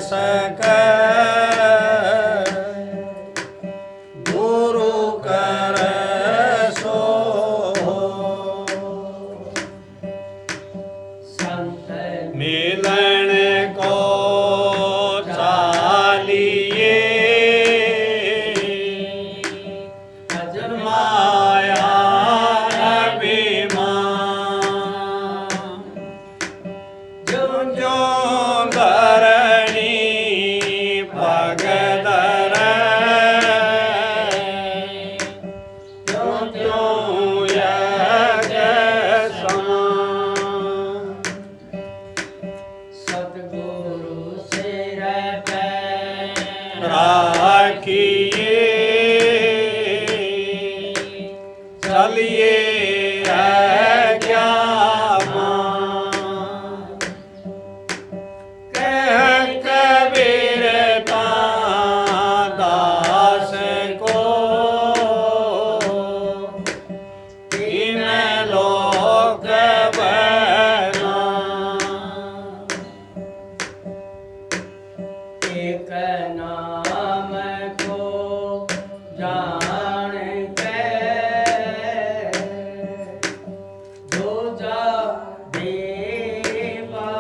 सके गुरु करे सो संत मिलन को चालिए अजमाया अभिमान जो जो धरणी भगदर जो जो यज्ञ समान सतगुरु सिर पे राखिए चलिए अज्ञान कह कबीर दास को तीन लोक बना एक नाम को जान के दूजा देवा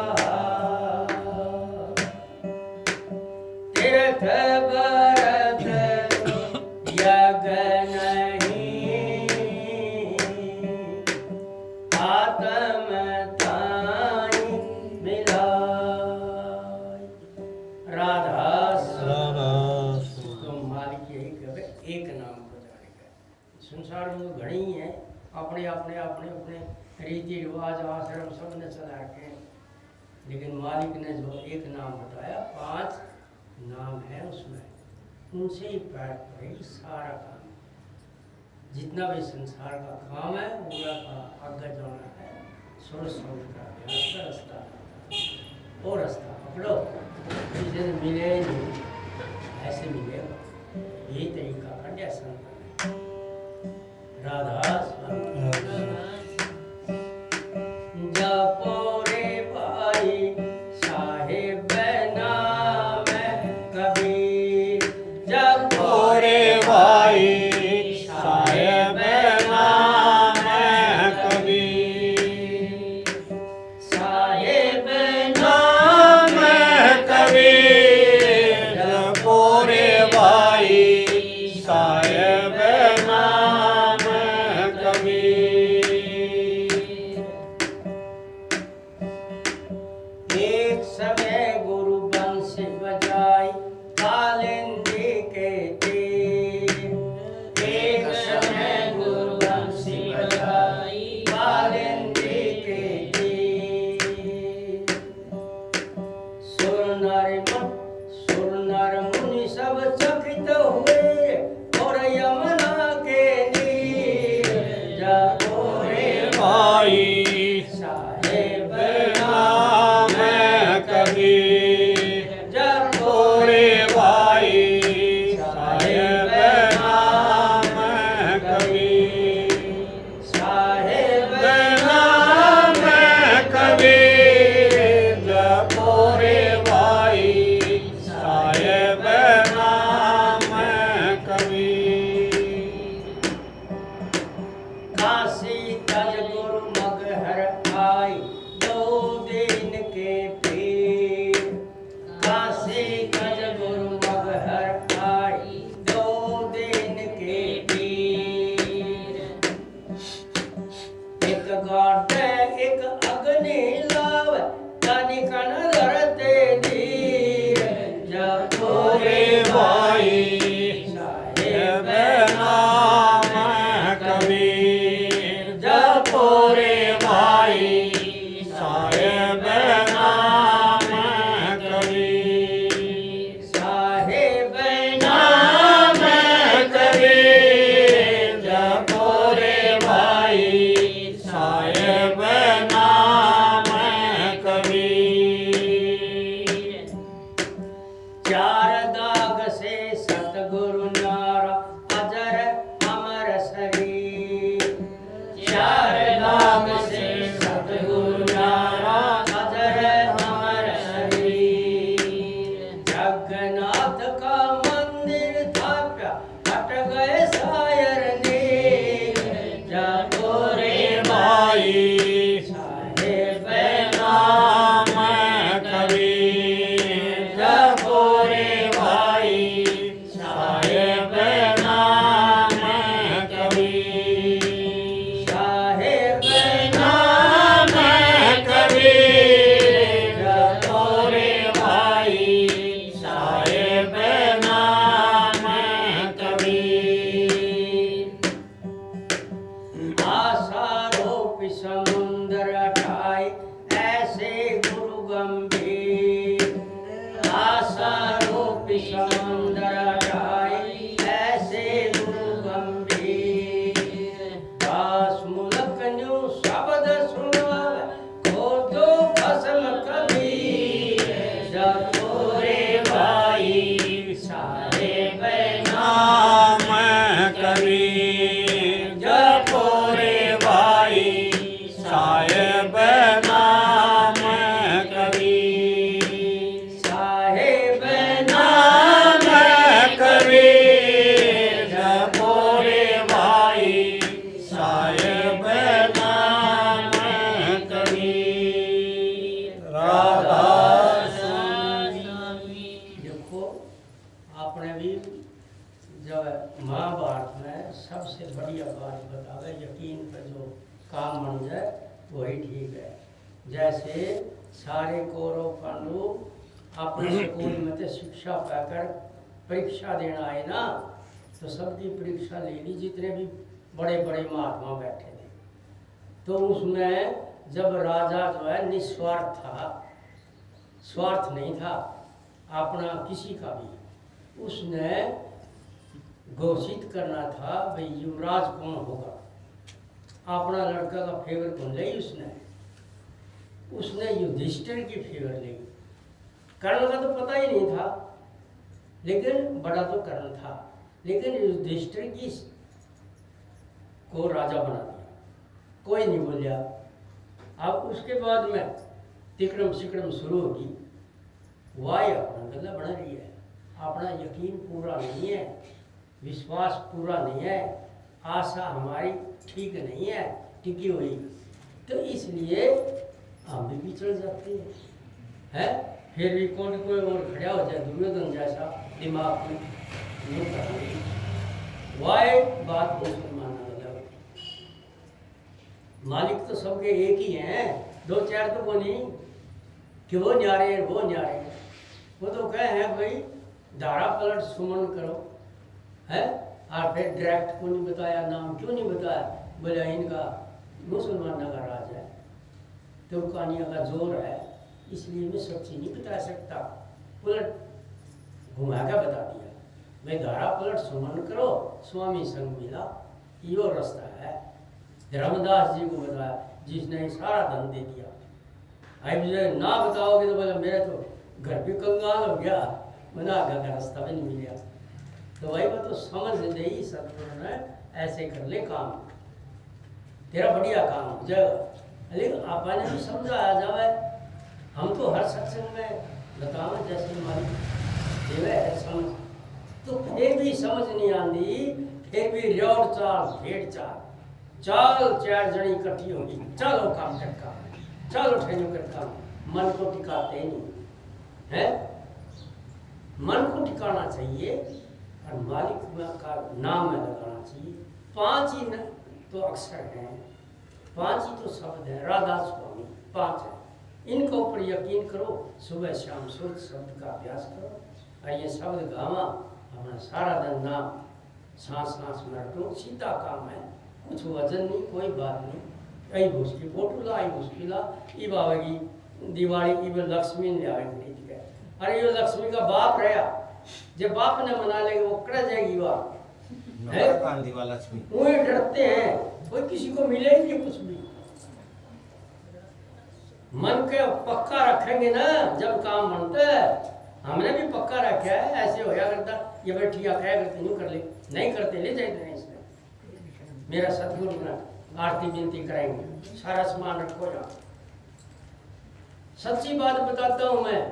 तीर्थ भरत यज्ञ नहीं आत्म ताई मिला राधा तो मालिक यही कहे एक नाम को जानेगा। संसार में घड़ी है अपने अपने अपने अपने रीति रिवाज आश्रम सब ने चला के, लेकिन मालिक ने जो एक नाम बताया 5 नाम है उसमें, उनसे ही पैर पड़ेगी सारा काम। जितना भी संसार का काम है पूरा का आगे जाना है सुर सौंद का अभ्यास का रास्ता वो रास्ता पकड़ो जिसे मिले नहीं ऐसे मिलेगा। यही तरीका कन्या संत ने। राधा जपो रे भाई साहिब नाम कबीर जपो रे भाई साहेब नाम कबीर साहिब नाम कबीर पूरे भाई साहेब नाम कबीर एक समय गुरु बंसी बजाई कालिंदी के तीर। एक समय गुरु बंसी बजाई कालिंदी के तीर। सुर नर मुनि सब चकित हुए और यमुना के नीर जपो रे भाई साहेब नाम कबीर जपो पूरे भाई साहेब नाम कबीर साहेब नाम कबीर पूरे भाई साहेब नाम कबीर काशी तज गुरु मगहर आई 2 दिन के पीर। काशी तज गुरु मगहर आई 2 दिन के पीर। एक गाटे एक अग्नि लाव तनिकन धरते धीर जपो रे भाई साहेब नाम कबीर जपो रे भाई साहेब नाम कबीर साहेब नाम कबीर जपो रे भाई साहेब नाम कबीर 4 दाग से सतगुरु नारा अजर अमर शरीर। 4 दाग से सतगुरु नारा अजर अमर शरीर। देखो आपने भी जब महाभारत में सबसे बढ़िया बात बतावे, यकीन पर जो काम बन जाए वही ठीक है। जैसे सारे कौरव पांडव अपने स्कूल में तो शिक्षा पाकर परीक्षा देना आए ना, तो सबकी परीक्षा ले ली, जितने भी बड़े बड़े महात्मा बैठे थे। तो उसमें जब राजा जो है निस्वार्थ था, स्वार्थ नहीं था अपना किसी का भी, उसने घोषित करना था भाई युवराज कौन होगा, अपना लड़का का फेवर कौन ले, उसने युधिष्ठिर की फेवर ली। कर्ण का तो पता ही नहीं था, लेकिन बड़ा तो कर्ण था, लेकिन युधिष्ठिर की को राजा बना दिया, कोई नहीं बोलिया। अब उसके बाद में तिक्रम सिक्रम शुरू होगी, वाय अपना गला बना रही है, अपना यकीन पूरा नहीं है, विश्वास पूरा नहीं है, आशा हमारी ठीक नहीं है टिकी हुई, तो इसलिए हम भी पिछड़ जाते हैं। फिर भी कोई कोई और खड़ा हो जाए दुर्योधन जैसा दिमाग में नहीं करेंगे। वाय बात मुसलमान अलग, मालिक तो सबके एक ही हैं, दो चार तो वो नहीं कि वो न्यारे वो न्यारे, वो तो कहे हैं भाई धारा पलट सुमन करो है। और फिर डायरेक्ट को नहीं बताया, नाम क्यों नहीं बताया, बोला इनका मुसलमानों का राज है, तो कहानियों का जोर है, इसलिए मैं सच्ची नहीं बता सकता, उलट घुमा के बता दिया। मैं धारा पलट सुमन करो, स्वामी संग मिला, यो रास्ता है। धर्मदास जी को बताया, जिसने सारा धन दे दिया। अब मुझे ना बताओगे तो बोला मेरा तो घर भी कंगाल हो गया, मैंने आगे का रास्ता भी नहीं मिला। तो भाई वो तो समझ नहीं सतगुरु ने ऐसे कर ले काम, तेरा बढ़िया काम हो जाएगा। लेकिन आपने भी समझा आ जाए, हम तो हर सत्संग में बताओ जैसे हमारी देवे है समझ, तो फिर भी समझ नहीं आती, फिर भी रेवड़ चाल भेड़ चाल, चाल चार जनी इकट्ठी होगी, चलो काम कर काम, चलो ठहरो कर काम, मन को टिकाते नहीं है। मन को टिकाना चाहिए और मालिक का नाम में लगाना चाहिए। 5 ही न तो अक्षर हैं, 5 ही तो शब्द है, राधा स्वामी 5 है, इनके ऊपर यकीन करो, सुबह शाम सूर्य शब्द का अभ्यास करो, और ये शब्द गावा अपना सारा दिन नाम सांस सांस में रखो, सीधा काम है, कुछ वजन नहीं, कोई बात नहीं। कई उसकी फोटो ला, आई उसकी ला, ई बाबेगी दिवाली की लक्ष्मी ने आए खरीद के, अरे ये लक्ष्मी का बाप रहा, जब बाप ने मना लेगा वो कर जाएगी बात है, वो डरते हैं, कोई किसी को मिले ही नहीं कुछ भी। मन के पक्का रखेंगे ना, जब काम बनता है, हमने भी पक्का रखा है, ऐसे होया करता, ये बैठी आ क्या करते नहीं कर ले, नहीं करते ले जाते नहीं, इसमें मेरा सतगुरु ना आरती विनती कराएंगे, सारा सामान रखो जा। सच्ची बात बताता हूं मैं,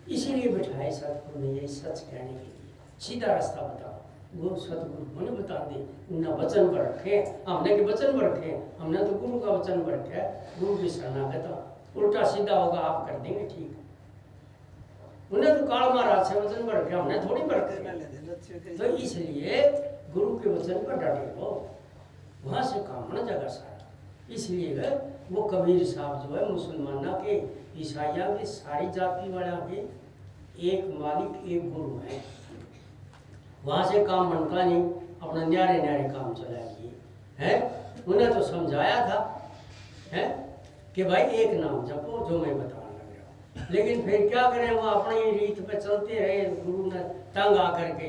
इसीलिए बैठाए सतगुरु ने यही सच कहने के लिए, सीधा रास्ता बताओ, वो सतगुरु ने बता दे, उन्हें वचन पर रखे, हमने के वचन पर रखे, हमने तो गुरु का वचन पर रखा है, गुरु की शरणागत, उल्टा सीधा होगा आप कर देंगे ठीक, उन्हें तो काल महाराज से वचन पर रखे, हमने थोड़ी पर रखे। तो इसलिए गुरु के वचन पर डटे रहो, वहां से काम न जगह सारा। इसलिए वो कबीर साहब जो है मुसलमाना के ईसाइया के सारी जाति वाला के एक मालिक एक गुरु है, वहां से काम बनता नहीं, अपना न्यारे न्यारे काम चलाएगी है। उन्हें तो समझाया था है कि भाई एक नाम जपो जो मैं बताने लग रहा, लेकिन फिर क्या करें, वो अपनी रीत पे चलते रहे। गुरु ने तंग आकर के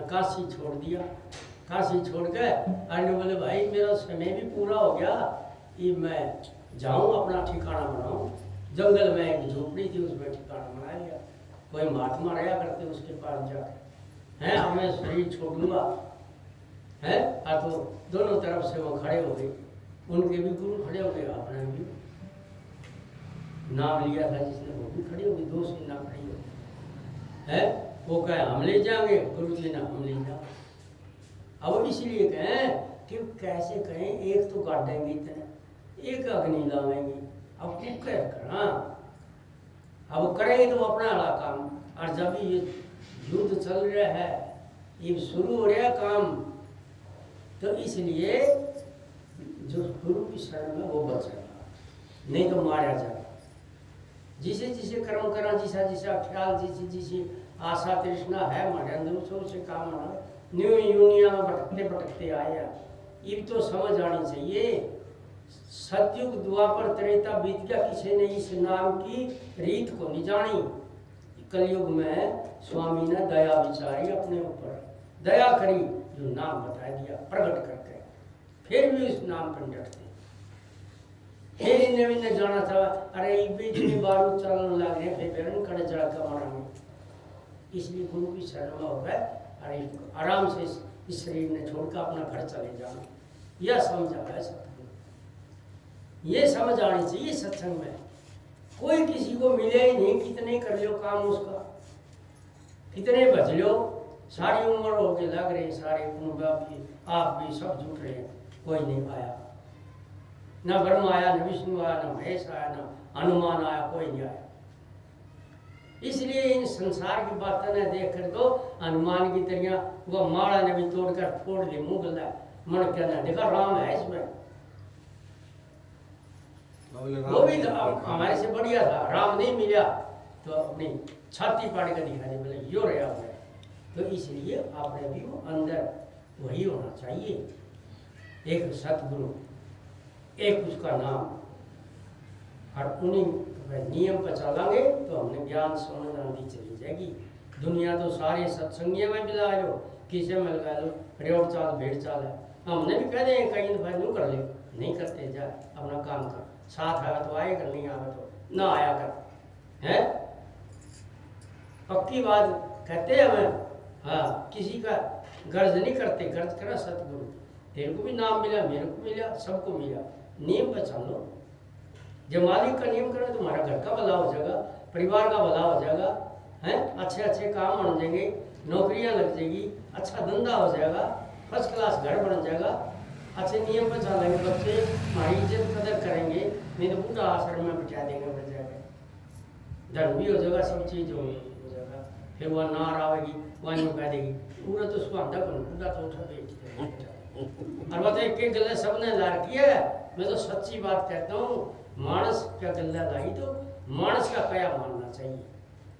काशी छोड़ दिया, काशी छोड़ के आने बोले भाई मेरा समय भी पूरा हो गया, ये मैं जाऊं अपना ठिकाना बनाऊं। जंगल में एक झोपड़ी थी, उसमें ठिकाना बना लिया, कोई महात्मा रहा करते उसके पास जाकर हैं, अब मैं शरीर छोड़ दूंगा है। तो दोनों तरफ से वो खड़े हो गए, उनके भी गुरु खड़े हो गए, अपने भी नाम लिया था जिसने वो भी खड़े हो गए, 2 से ना खड़ी हो है। वो कहे हम ले जाएंगे, गुरु जी ने हम ले जाओ। अब इसीलिए कहें कि कैसे कहें, एक तो काटेंगे इतने, एक अग्नि लावेंगे, अब क्या करा, अब करेंगे तो अपना वाला काम और जब ये युद्ध चल रहा है, ये शुरू हो रहा काम, तो इसलिए जो गुरु की शरण में वो बचेगा, नहीं तो मारा जाएगा। जिसे जिसे कर्म करा, जिसा जिसा ख्याल, जिसे जिसे आशा तृष्णा है हमारे अंदर, उसे काम आना न्यू यूनिया में भटकते भटकते आया। ये तो समझ आनी चाहिए। सतयुग द्वापर त्रेता बीत गया, किसी ने इस नाम की रीत को नहीं जानी। कलयुग में स्वामी ने दया विचारी, अपने ऊपर दया करी, जो नाम बता दिया प्रकट करके, फिर भी उस नाम पर डटते। फिर इन्हें जाना था, अरे इतनी बारू चलने लग रहे, फिर बेरन कड़े जड़ा कमाना में। इसलिए गुरु की शरण में हो गए, अरे आराम से इस शरीर ने छोड़कर अपना घर चले जाना। यह समझा है सत्संग, ये समझ आनी चाहिए सत्संग में। कोई किसी को मिले ही नहीं, कितने कर लो काम उसका, कितने भज लो, सारी उम्र हो के लग रहे, सारे आप भी सब जुट रहे, कोई नहीं आया। न ब्रह्म आया, न विष्णु आया, न महेश आया, न हनुमान आया, कोई नहीं आया। इसलिए इन संसार की बातें न देख कर तो हनुमान की तरह वो माड़ा ने भी तोड़कर फोड़ ली मुंह गला, मन कहना देखा राम है इसमें, वो भी तो हमारे से बढ़िया था। राम नहीं मिला तो अपनी छाती पाड़ कर दिखा दी, बोले यो रहा है। तो इसलिए आपने भी वो अंदर वही होना चाहिए, एक सतगुरु, एक उसका नाम, और उन्हीं नियम पर चलांगे तो हमने ज्ञान समझ आंधी चली जाएगी। दुनिया तो सारे सत्संगियों में मिला लो, किसे में लगा लो, रेवड़ चाल भेड़ चाल है। हमने भी कह दें कहीं भाई यूँ कर ले, नहीं करते, जा अपना काम कर, साथ आया तो आएगा, नहीं आया तो ना आया कर, है पक्की बात कहते हैं हमें। हाँ, किसी का गर्ज नहीं करते, गर्ज करा सतगुरु। तेरे को भी नाम मिला, मेरे को मिला, सबको मिला, नियम पर चलो। जब मालिक का नियम करें तो हमारा घर का भला हो जाएगा, परिवार का भला हो जाएगा, हैं अच्छे अच्छे काम बन जाएंगे, नौकरियां लग जाएगी, अच्छा धंधा हो जाएगा, फर्स्ट क्लास घर बन जाएगा। अच्छे नियम पर चलेंगे, बच्चे हमारी इज्जत कदर करेंगे, नहीं तो बूढ़ा आश्रम में बिठा देंगे, बच जाएगा, धन भी हो जाएगा, सब चीज़ हो जाएगा। फिर वह नार आवेगी, वह यूँ कह देगी पूरा तो उसको आंधा करो, बूढ़ा तो उठा बेच और बताए कि गले सबने ला रखी है। मैं तो सच्ची बात कहता हूँ, मानस क्या गल्ला लाई तो मानस का क्या मानना चाहिए,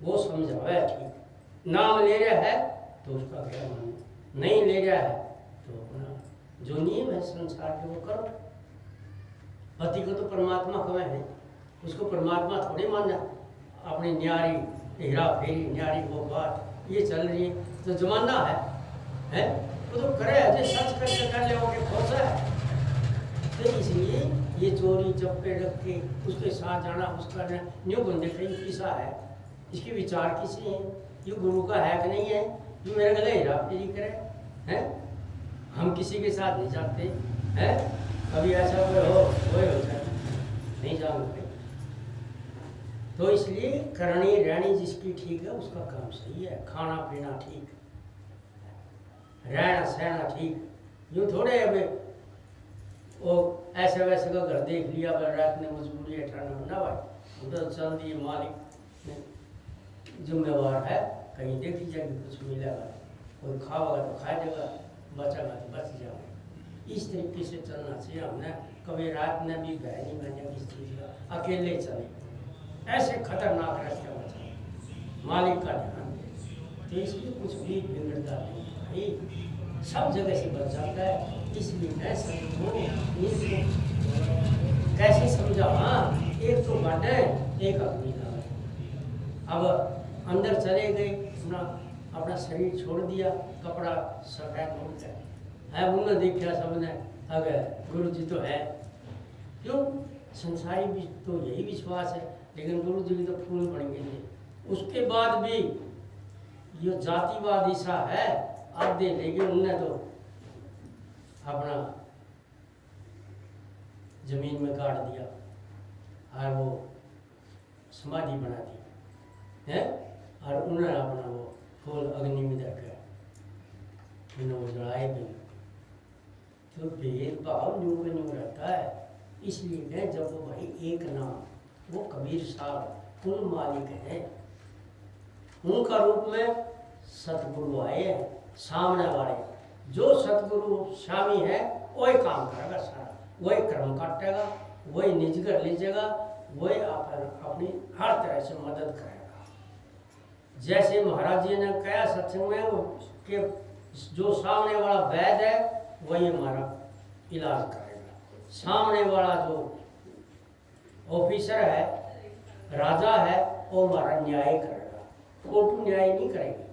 वो समझावे ठीक। नाम ले रहा है तो उसका क्या मानना, नहीं ले रहा है तो अपना जो नियम है संसार के वो करो। पति को तो परमात्मा कहे है, उसको परमात्मा थोड़ी मानना। अपनी न्यारी हेरा फेरी, न्यारी वो बात ये चल रही है, तो जमाना है वो तो करे, जो सच करके कर ले के खुश है। तो इसलिए ये चोरी चप्पे रख के उसके साथ जाना, उसका न्यू बंदे कहीं किसा है, इसके विचार किसे हैं, ये गुरु का है कि नहीं है, जो मेरे गले हेरा फेरी करे हैं। हम किसी के साथ नहीं जाते हैं, कभी ऐसा कोई हो जाए नहीं जानते। तो इसलिए करनी रहनी जिसकी ठीक है उसका काम सही है, खाना पीना ठीक, रहना सहना ठीक। यूँ थोड़े अभी वो ऐसे वैसे का घर देख लिया, पर रात में मजबूरी है ठंड ना भाई, उधर चल दिए, मालिक जिम्मेवार है, कहीं देखी जाएगी कुछ मिलेगा, कोई खाओगा तो खा देगा, बचेगा तो बच जाओ। इस तरीके से चलना चाहिए। हमने कभी रात में भी भय नहीं बने किस चीज़ का, अकेले चले, ऐसे खतरनाक रास्ते बचे, मालिक का ध्यान दे, तो इसलिए कुछ भी बिगड़ता नहीं भाई, सब जगह से बच जाता है। इसलिए मैं समझो कैसे समझा, हाँ एक तो बाटे एक अपनी है। अब अंदर चले गए, अपना शरीर छोड़ दिया, कपड़ा सफेद हो गया है, उन्होंने देखा सबने, अगर गुरु जी तो है, क्यों संसारी भी तो यही विश्वास है, लेकिन गुरु जी की तो फूल पड़ गए थे। उसके बाद भी ये जातिवाद ऐसा है, आप दे लेंगे, उनने तो अपना जमीन में काट दिया और वो समाधि बना दी है, और उन्होंने अपना वो फूल अग्नि में रखा, उन्होंने जलाए भी। तो भेदभाव न्यू का न्यू रहता है। इसलिए है जब वो भाई एक नाम, वो कबीर साहब कुल मालिक है, उनका रूप में सतगुरु आए हैं सामने वाले। जो सतगुरु स्वामी है वही काम करेगा सारा, वही कर्म काटेगा, वही निज कर लीजिएगा, वही अपनी हर तरह से मदद करेगा। जैसे महाराज जी ने कहा सत्संग में कि जो सामने वाला वैद्य है वही हमारा इलाज करेगा। सामने वाला जो ऑफिसर है, राजा है, वो हमारा न्याय करेगा, फोटो न्याय नहीं करेगी।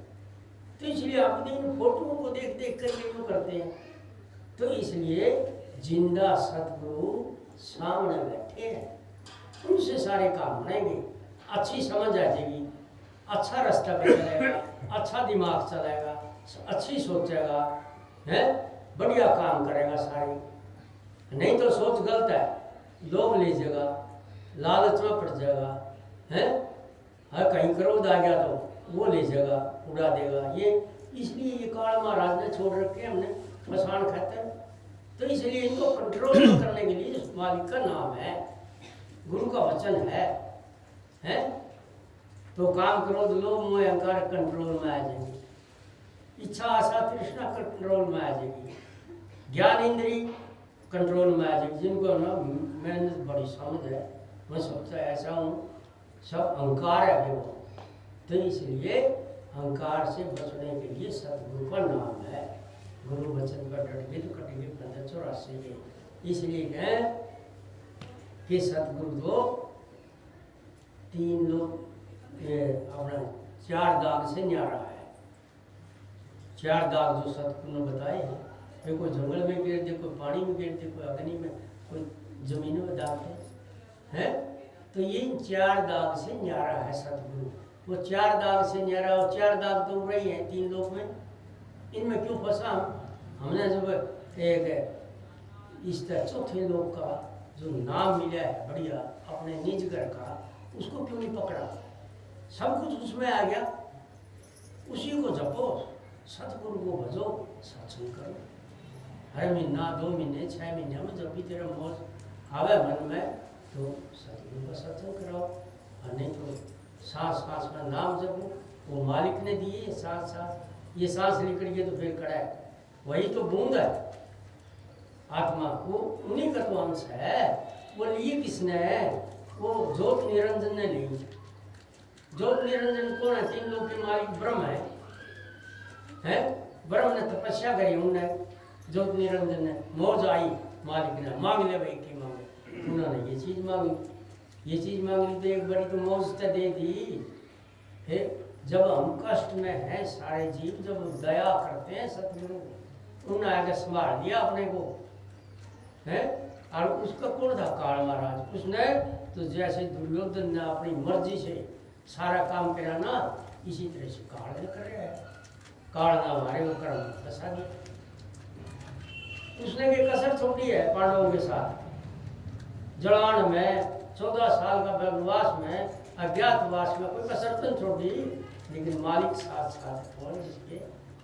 तो इसलिए आप इन फोटोओं को देख देख कर क्यों करते हैं? तो इसलिए जिंदा सतगुरु सामने बैठे हैं, उनसे सारे काम बनेंगे, अच्छी समझ आ जाएगी, अच्छा रास्ता पे चलेगा, अच्छा दिमाग चलेगा, अच्छी सोचेगा, है बढ़िया काम करेगा सारी। नहीं तो सोच गलत है, लोभ लीजिएगा, लालच में पड़ जाएगा, है हर कहीं क्रोध आ गया तो वो लीजिएगा, उड़ा देगा। ये इसलिए ये काल महाराज ने छोड़ रखे हमने मसान खातर। तो इसलिए इनको कंट्रोल करने के लिए मालिक का नाम है, गुरु का वचन है? तो काम क्रोध लोभ मोह अहंकार कंट्रोल में आ जाएंगे, इच्छा आशा तृष्णा कंट्रोल में आ जाएगी, ज्ञान इंद्री कंट्रोल में आ जाएगी। जिनको ना मैंने बड़ी समझ है, मैं सोचता ऐसा हूँ, सब अहंकार है वो। तो इसलिए अहंकार से बचने के लिए सतगुरु का नाम है। गुरु वचन का डट तो कटेंगे 1584 के। इसलिए कहें कि सतगुरु दो तीन लोग अपना 4 दाग से न्यारा है। 4 दाग जो सतगुरु ने बताए हैं, कोई जंगल में गिर दे, कोई पानी में गिर दे, कोई अग्नि में, कोई जमीन में दाग है। तो ये 4 दाग से न्यारा है सतगुरु। वो 4 दाग से न्यारा, और 4 दाग तो रही है 3 लोग में, इनमें क्यों फंसा? हमने जब एक इस तरह चौथे लोग का जो नाम मिला है बढ़िया अपने निज घर का, उसको क्यों नहीं पकड़ा? सब कुछ उसमें आ गया, उसी को जपो, सतगुरु को भजो, सत्संग करो। हर महीना 2 महीने 6 महीने में जब भी तेरा मौज आवे मन में तो सतगुरु का सत्संग कराओ। और नहीं तो सांस सांस में नाम जपो, वो मालिक ने दिए सांस सांस, ये सांस निकल गई तो फिर कड़ा है, वही तो बूंद है आत्मा, वो उन्हीं का तो अंश है। वो लिए किसने है? वो ज्योत निरंजन ने ली। ज्योत निरंजन कौन है? 3 लोग के मालिक ब्रह्म है? ब्रह्म ने तपस्या करी, उन्होंने ज्योत निरंजन ने, मौज आई मालिक ने, मांग ले भाई की मांगे, उन्होंने ये चीज मांगी, ये चीज मांगी तो एक बड़ी तो मौज तो दे दी। फिर जब हम कष्ट में हैं सारे जीव, जब दया करते हैं सतगुरु, उन्होंने आगे संभाल दिया अपने को, है? और उसका कौन था? काल महाराज। उसने तो जैसे दुर्योधन ने अपनी मर्जी से सारा काम करा ना, इसी तरह से काल ने कर रहा है। काल ने हमारे को कर्म फंसा दिया। उसने भी कसर छोड़ी है पांडवों के साथ, जलान में 14 साल का वनवास में, अज्ञातवास में कोई कसर तो छोड़ी, लेकिन मालिक साथ साथ कौन जिसके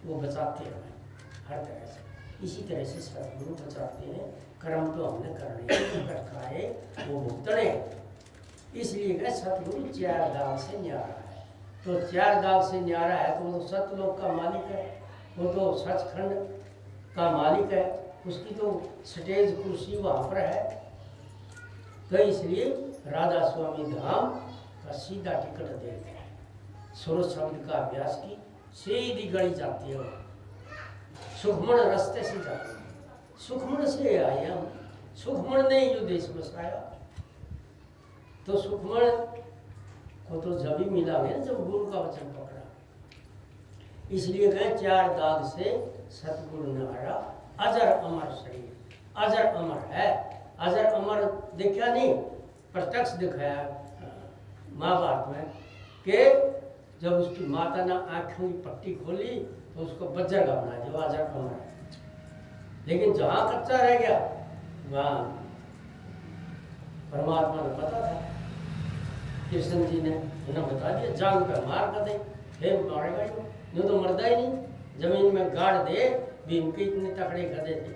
वो बचाते हैं हर तरह से। इसी तरह से सतगुरु बचाते हैं। कर्म तो हमने करने खाए वो भुगतने, इसलिए कहे सतगुरु 4 दाग से न्यारा है। तो 4 दाग से न्यारा है तो वो तो सतलोक का मालिक है, वो तो सचखंड का मालिक है, उसकी तो स्टेज कुर्सी वहाँ पर है। तो इसलिए राधा स्वामी धाम का सीधा टिकट देते हैं। सुर शब्द का अभ्यास की सीधी गली जाती है, सुखमण रास्ते से जाते हैं। सुखमण से आए हम, सुखमण ने ही जो देश बसाया, तो सुखमण को तो जब ही मिला है जब गुरु का वचन पकड़ा। इसलिए कहें 4 दाग से सतगुरु ने हरा। अजर अमर शरीर, अजर अमर है। अजर अमर देखा नहीं, प्रत्यक्ष दिखाया महाभारत में कि जब उसकी माता ने आँखों की पट्टी खोली तो उसको बज्जर का बना दिया, अजर अमर है। लेकिन जहाँ कच्चा रह गया वहाँ परमात्मा ने पता था, कृष्ण जी ने उन्हें बता दिया, जान पे मार कर दे, फिर मारेगा यूँ तो मरदा ही नहीं। जमीन में गाड़ दे, भीम के इतने तकड़े गधे थे,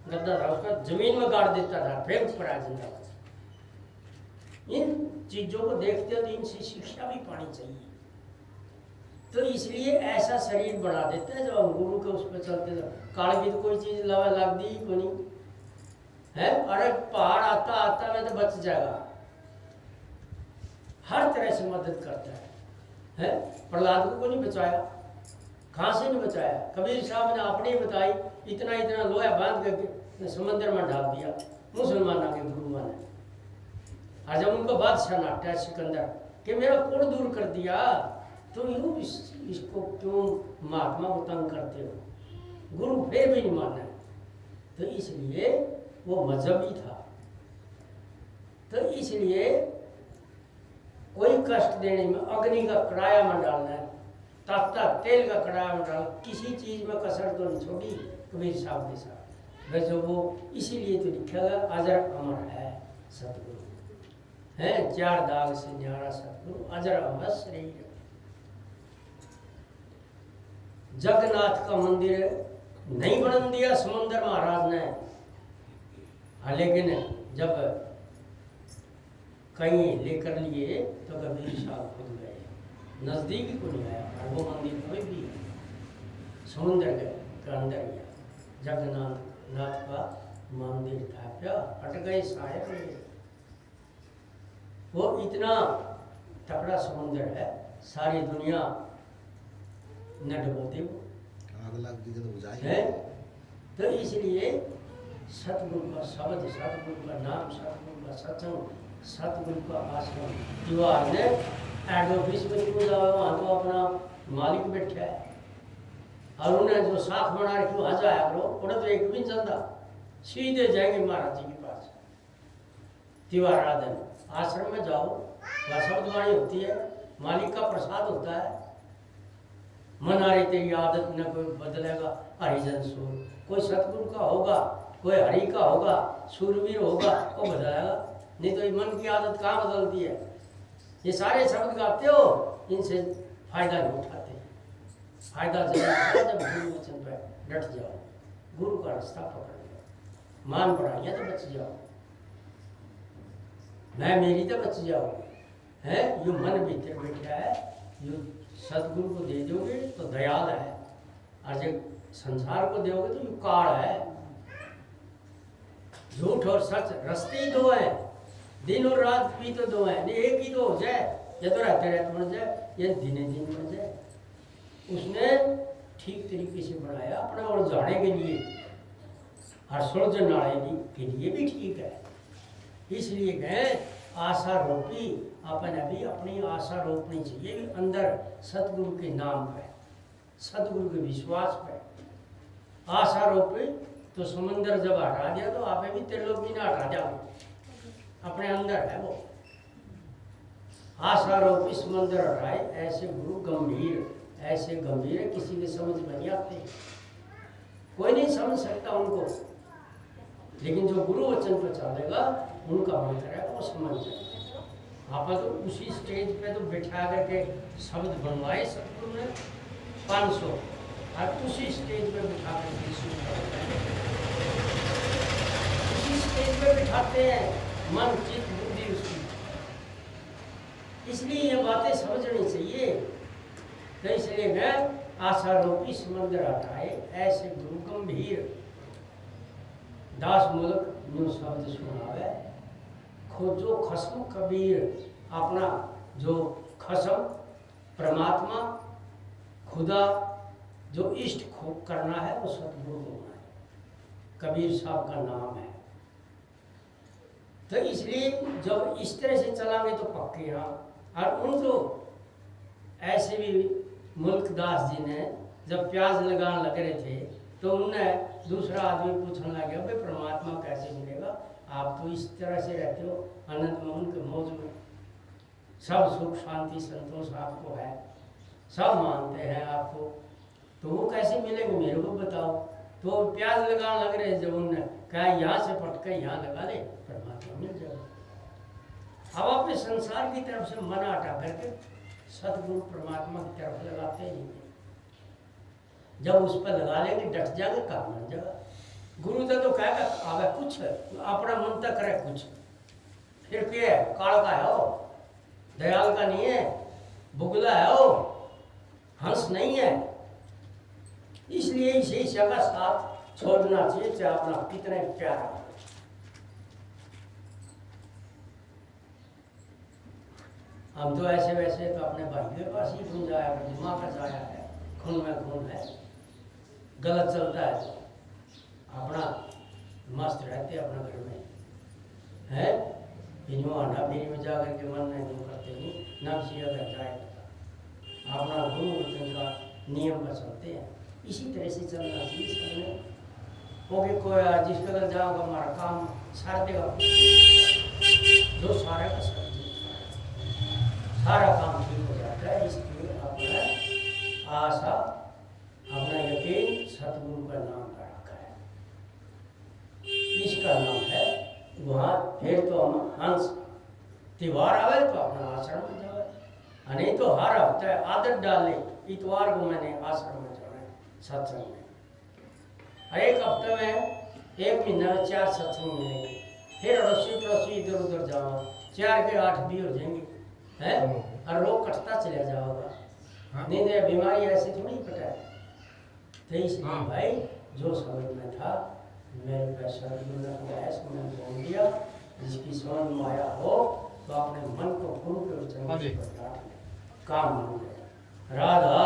गद्दा था उसका, जमीन में गाड़ देता था, फिर ऊपर आ जिंदा। इन चीजों को देखते हो तो इनसे शिक्षा भी पानी चाहिए। तो इसलिए ऐसा शरीर बना देते हैं जब हम गुरु के उस पर चलते हैं। काल की तो कोई चीज लगा लग दी को नहीं है। अरे पहाड़ आता आता में तो बच जाएगा, हर तरह से मदद करता है। प्रहलाद को नहीं बचाया, कहाँ से नहीं बचाया? कबीर साहब ने अपनी बताई, इतना इतना लोहा बांध करके समंदर में डाल दिया मुसलमानों के गुरुओं ने। और जब उनको बादशाह नाटा सिकंदर कि मेरा कुल दूर कर दिया, तो यूं इसको क्यों महात्मा को तंग करते हो? गुरु फिर भी नहीं माना। तो इसलिए वो मजहबी था। तो इसलिए कोई कष्ट देने में, अग्नि का कड़ाया में डालना है, ताता तेल का कड़ाया में डालना, किसी चीज में कसर तो नहीं छोड़ी कबीर साहब के साथ। वैसे वो इसीलिए तो लिखा गया अजर अमर है सतगुरु है, चार दाग से न्यारा सतगुरु अजर अमर शरीर। जगन्नाथ का मंदिर नहीं बन दिया समुंदर महाराज ने, लेकिन जब कहीं लेकर लिए तो कबीर साहब खुद गए, नजदीक को नहीं आया। और वो मंदिर कोई भी समुंदर के अंदर गया, जगन्नाथ नाथ का मंदिर था क्या, हट गए साहेब। वो इतना तगड़ा समुंदर है, सारी दुनिया न डुबोते वो आग लग गई तो बुझाई है। तो इसलिए सतगुरु का शब्द, सतगुरु का नाम, सतगुरु का सत्संग, सतगुरु का आश्रम। दीवार ने एड ऑफिस में क्यों जाओ, वहाँ तो अपना मालिक बैठा है। और उन्हें जो साख बना रखी वहाँ जाया करो, उन्हें तो एक भी चलता, सीधे जाएंगे महाराज जी के पास। दीवार आदन आश्रम में जाओ, वहाँ शब्दवाणी होती है, मालिक का प्रसाद होता है। मना रही तेरी आदत न कोई बदलेगा हरिजन सूर, कोई सतगुरु का होगा, कोई हरि का होगा, सूरवीर होगा, वो बदलेगा। नहीं तो ये मन की आदत कहाँ बदलती है? ये सारे शब्द गाते हो, इनसे फायदा नहीं उठाते। फायदा जब गुरु वचन पर डट जाओ, गुरु का रास्ता पकड़ लो, मान पढ़ाइया तो बच जाओ, मैं मेरी तो बच जाओ है। यो मन भीतर बैठा है, यो सतगुरु को दे दोगे तो दयाल है, और जब संसार को दोगे तो यो काल है। झूठ और सच रस्ते ही दो हैं, दिन और रात भी तो दो हैं, नहीं एक ही तो हो जाए। या तो रहते रहते बन जाए, या दिने दिन बन जाए। उसने ठीक तरीके से बनाया अपने और जाने के लिए, और सुलझन नाले के लिए भी ठीक है। इसलिए गए आशा रोपी, अपन अभी अपनी आशा रोपनी चाहिए अंदर सतगुरु के नाम पे, सतगुरु के विश्वास पे। आशा रोपी तो समुंदर जब हटा दिया तो आप भी त्रिलोक भी ना हटा जाओ, अपने अंदर है वो। आशा रोपी समुंदर हटाए, ऐसे गुरु गंभीर, ऐसे गंभीर किसी के समझ में नहीं आते, कोई नहीं समझ सकता उनको। लेकिन जो गुरु वचन पर चलेगा, उनका मन करेगा वो समझ जाए। आप तो उसी स्टेज पे तो बिठा करके शब्द बनवाए सतगुरु ने 500, और उसी स्टेज पे बिठा करके उसी स्टेज पे बिठाते हैं मन चित्त बुद्धि उसकी। इसलिए ये बातें समझनी चाहिए। तो इसलिए मैं आशा रोपी समंदर हटाए, ऐसे गुरु गंभीर। दास मुल्क न्यू शब्द सुनावे, खोजो खसम कबीर। अपना जो खसम परमात्मा खुदा जो इष्ट करना है वो सतगुरु होना है, कबीर साहब का नाम है। तो इसलिए जब इस तरह से चलाएंगे तो पक्के हाँ। और उन तो ऐसे भी मुल्क दास जी ने जब प्याज लगाने लग रहे थे तो उनने दूसरा आदमी पूछने लगे, भाई परमात्मा कैसे मिलेगा? आप तो इस तरह से रहते हो अनंत में, उनके मौज में सब सुख शांति संतोष आपको है, सब मानते हैं आपको, तो वो कैसे मिलेंगे मेरे को बताओ। तो प्याज लगाने लग रहे जब उनने कहा यहाँ से पटके यहाँ लगा ले, परमात्मा मिल जाएगा। अब अपने संसार की तरफ से मन हटा करके सतगुरु परमात्मा की तरफ लगाते ही नहीं। जब उस पर लगा लेंगे डट जाएगा, काम बन जाएगा। गुरु तो कहेगा आवे कुछ अपना मन तक करे कुछ, फिर क्या है? काल का है वो, दयाल का नहीं है, बुगला है वो, हंस नहीं है, इसलिए इसे ईशा का साथ छोड़ना चाहिए, चाहे अपना कितने प्यारा हो। हम तो ऐसे वैसे तो अपने भाई के पास ही खून जाया, दिमाग का जाया है, खून में खून है, गलत चलता है तो अपना मस्त रहते अपना घर में है, इन अंडा मेरी में जा करके मन नहीं करते नहीं, न किसी अगर जाए अपना गुरु वचन का नियम पर चलते हैं, इसी तरह से चलना चाहिए सबने। ओके कोई जिसके अगर जाओगे हमारा काम सार देगा, जो सारे का सारा काम ठीक हो जाता है। इसलिए अपना आशा अपना यकीन सतगुरु का नाम पर रखा है, इसका नाम है वहाँ। फिर तो हम हंस त्योहार आवे तो अपना आश्रम में जाए, नहीं तो हर हफ्ते आदत डाले इतवार को मैंने आश्रम में जाना है सत्संग में। एक हफ्ते में 1 महीना में 4 सत्संग मिलेंगे, फिर अड़ोसी पड़ोसी इधर उधर जाओ, 4 के 8 भी हो जाएंगे है, और रोग कटता चला जाओगा। नहीं तो बीमारी ऐसी थोड़ी पटाए। तो इसलिए भाई जो समझ में था मेरे पैसा मैंने बोल दिया, जिसकी समझ में आया हो तो अपने मन को गुरु के वचन पर काम हो गया। राधा